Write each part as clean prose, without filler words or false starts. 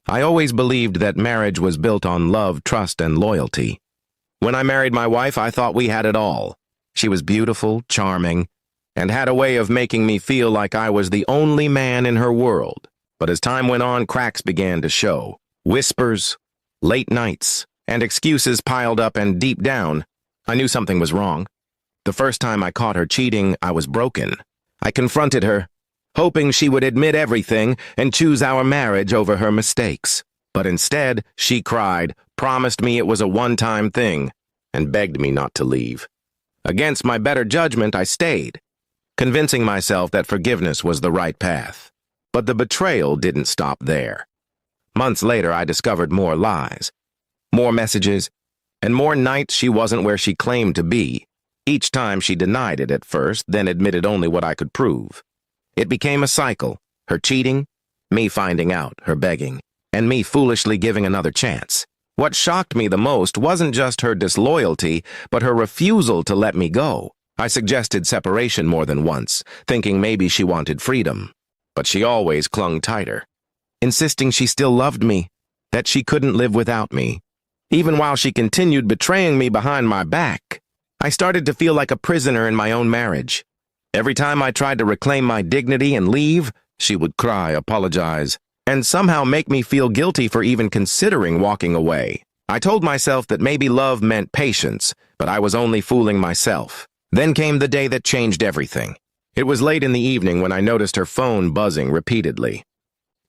I always believed that marriage was built on love, trust, and loyalty. When I married my wife, I thought we had it all. She was beautiful, charming, and had a way of making me feel like I was the only man in her world. But as time went on, cracks began to show. Whispers, late nights, and excuses piled up, and deep down, I knew something was wrong. The first time I caught her cheating, I was broken. I confronted her, hoping she would admit everything and choose our marriage over her mistakes. But instead, she cried, promised me it was a one-time thing, and begged me not to leave. Against my better judgment, I stayed, convincing myself that forgiveness was the right path. But the betrayal didn't stop there. Months later, I discovered more lies, more messages, and more nights she wasn't where she claimed to be. Each time she denied it at first, then admitted only what I could prove. It became a cycle, her cheating, me finding out, her begging, and me foolishly giving another chance. What shocked me the most wasn't just her disloyalty, but her refusal to let me go. I suggested separation more than once, thinking maybe she wanted freedom. But she always clung tighter, insisting she still loved me, that she couldn't live without me. Even while she continued betraying me behind my back, I started to feel like a prisoner in my own marriage. Every time I tried to reclaim my dignity and leave, she would cry, apologize, and somehow make me feel guilty for even considering walking away. I told myself that maybe love meant patience, but I was only fooling myself. Then came the day that changed everything. It was late in the evening when I noticed her phone buzzing repeatedly.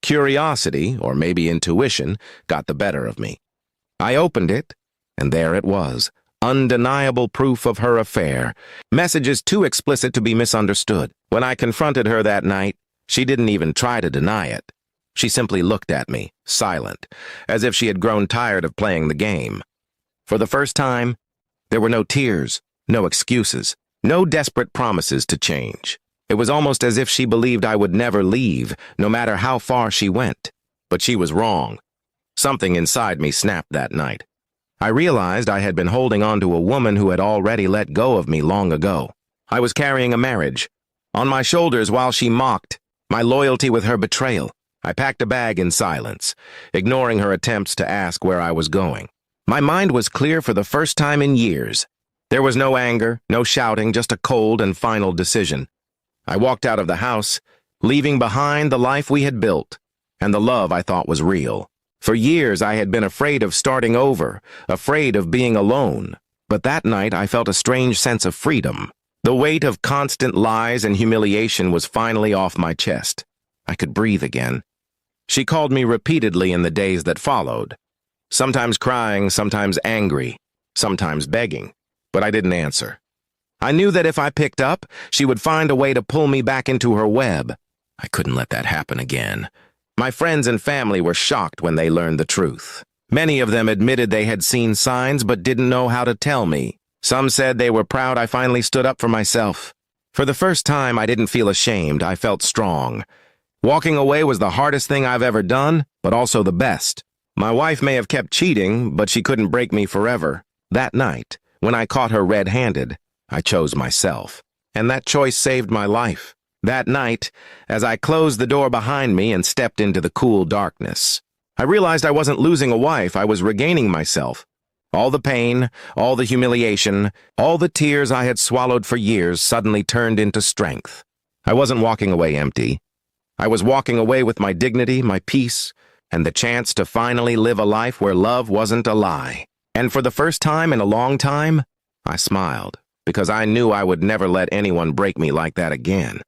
Curiosity, or maybe intuition, got the better of me. I opened it, and there it was, undeniable proof of her affair, messages too explicit to be misunderstood. When I confronted her that night, she didn't even try to deny it. She simply looked at me, silent, as if she had grown tired of playing the game. For the first time, there were no tears, no excuses, no desperate promises to change. It was almost as if she believed I would never leave, no matter how far she went. But she was wrong. Something inside me snapped that night. I realized I had been holding on to a woman who had already let go of me long ago. I was carrying a marriage on my shoulders while she mocked my loyalty with her betrayal. I packed a bag in silence, ignoring her attempts to ask where I was going. My mind was clear for the first time in years. There was no anger, no shouting, just a cold and final decision. I walked out of the house, leaving behind the life we had built, and the love I thought was real. For years I had been afraid of starting over, afraid of being alone. But that night I felt a strange sense of freedom. The weight of constant lies and humiliation was finally off my chest. I could breathe again. She called me repeatedly in the days that followed, sometimes crying, sometimes angry, sometimes begging, but I didn't answer. I knew that if I picked up, she would find a way to pull me back into her web. I couldn't let that happen again. My friends and family were shocked when they learned the truth. Many of them admitted they had seen signs but didn't know how to tell me. Some said they were proud I finally stood up for myself. For the first time, I didn't feel ashamed. I felt strong. Walking away was the hardest thing I've ever done, but also the best. My wife may have kept cheating, but she couldn't break me forever. That night, when I caught her red-handed, I chose myself. And that choice saved my life. That night, as I closed the door behind me and stepped into the cool darkness, I realized I wasn't losing a wife, I was regaining myself. All the pain, all the humiliation, all the tears I had swallowed for years suddenly turned into strength. I wasn't walking away empty. I was walking away with my dignity, my peace, and the chance to finally live a life where love wasn't a lie. And for the first time in a long time, I smiled, because I knew I would never let anyone break me like that again.